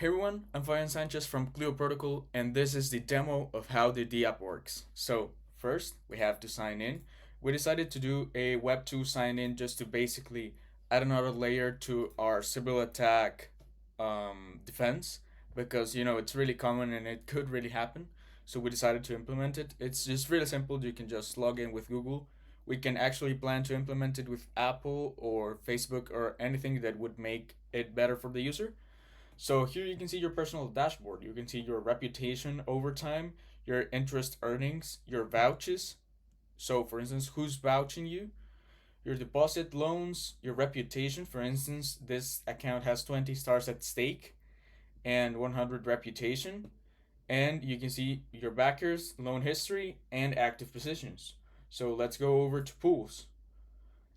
Hey everyone, I'm Fabian Sanchez from Kleo Protocol, and this is the demo of how the DApp works. So first, we have to sign in. We decided to do a Web 2 sign in just to basically add another layer to our Sybil attack defense because it's really common and it could really happen. So we decided to implement it. It's just really simple. You can just log in with Google. We can actually plan to implement it with Apple or Facebook or anything that would make it better for the user. So here you can see your personal dashboard. You can see your reputation over time, your interest earnings, your vouchers. So for instance, who's vouching you, your deposit loans, your reputation. For instance, this account has 20 stars at stake and 100 reputation. And you can see your backers, loan history, and active positions. So let's go over to pools.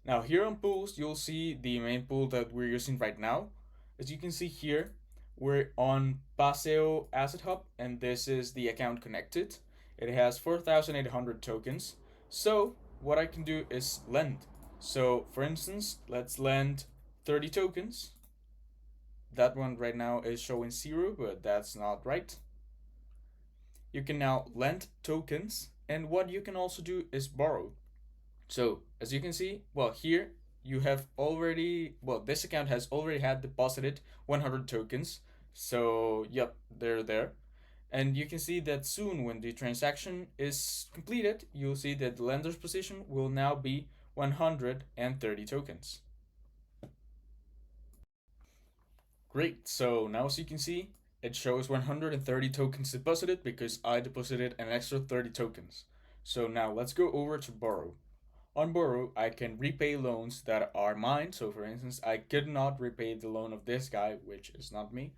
Now here on pools, you'll see the main pool that we're using right now. As you can see here, we're on Paseo Asset Hub, and this is the account connected. It has 4,800 tokens. So what I can do is lend. So for instance, let's lend 30 tokens. That one right now is showing 0, but that's not right. You can now lend tokens, and what you can also do is borrow. So as you can see, well, here you have already, well, this account has already had deposited 100 tokens. So yep, they're there. And you can see that soon when the transaction is completed, you'll see that the lender's position will now be 130 tokens. Great, so now as you can see, it shows 130 tokens deposited because I deposited an extra 30 tokens. So now let's go over to borrow. On borrow, I can repay loans that are mine. So for instance, I could not repay the loan of this guy, which is not me,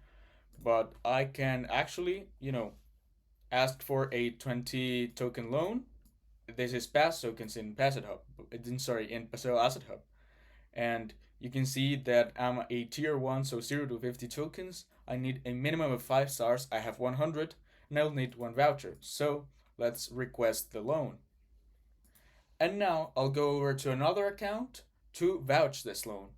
but I can actually, ask for a 20 token loan. This is past tokens in Asset Hub. In Paseo Asset Hub. And you can see that I'm a tier 1, so 0 to 50 tokens. I need a minimum of 5 stars. I have 100, and I'll need 1 voucher. So let's request the loan. And now I'll go over to another account to vouch this loan.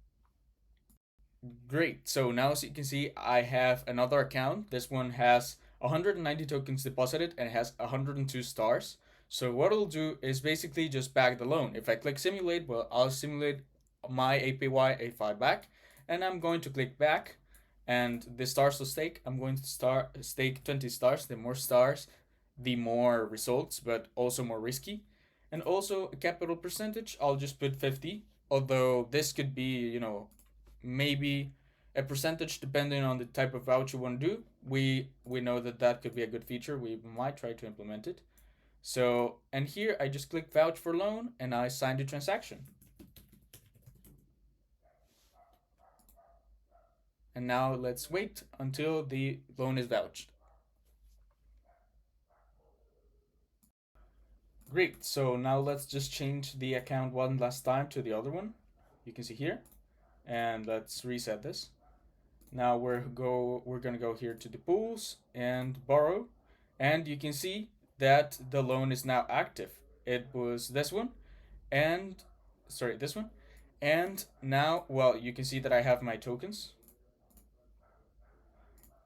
Great. So now as you can see, I have another account. This one has 190 tokens deposited and it has 102 stars. So what I'll do is basically just back the loan. If I click simulate, well, I'll simulate my APY A5 back, and I'm going to click back, and the stars to stake, I'm going to stake 20 stars. The more stars, the more results, but also more risky. And also a capital percentage, I'll just put 50, although this could be, maybe a percentage depending on the type of voucher you want to do. We know that that could be a good feature. We might try to implement it. So, and here I just click vouch for loan and I sign the transaction. And now let's wait until the loan is vouched. Great, so now let's just change the account one last time to the other one. You can see here, and let's reset this. Now we're gonna go here to the pools and borrow, and you can see that the loan is now active. It was this one, and this one, and now, well, you can see that I have my tokens,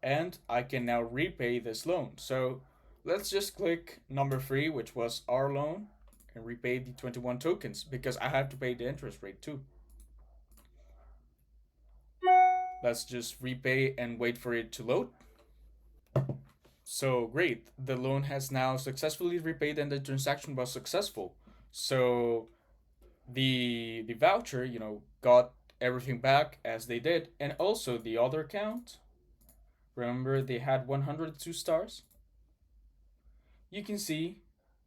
and I can now repay this loan. So let's just click number 3, which was our loan, and repay the 21 tokens because I have to pay the interest rate too. Let's just repay and wait for it to load. So great, the loan has now successfully repaid and the transaction was successful. So the voucher, got everything back as they did, and also the other account. Remember they had 102 stars. You can see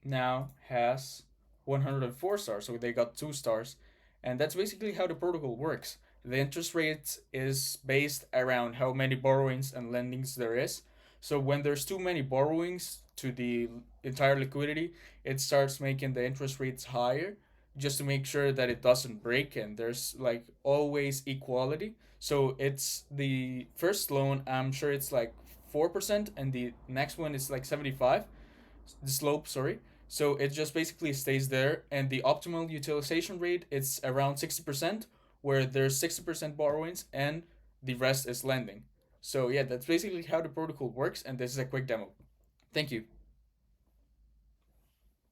now has 104 stars, so they got 2 stars, and that's basically how the protocol works. The interest rate is based around how many borrowings and lendings there is. So when there's too many borrowings to the entire liquidity, it starts making the interest rates higher just to make sure that it doesn't break and there's like always equality. So it's the first loan, I'm sure it's like 4%, and the next one is like 75, the slope, sorry. So it just basically stays there, and the optimal utilization rate is around 60%, where there's 60% borrowings and the rest is lending. So yeah, that's basically how the protocol works, and this is a quick demo. Thank you.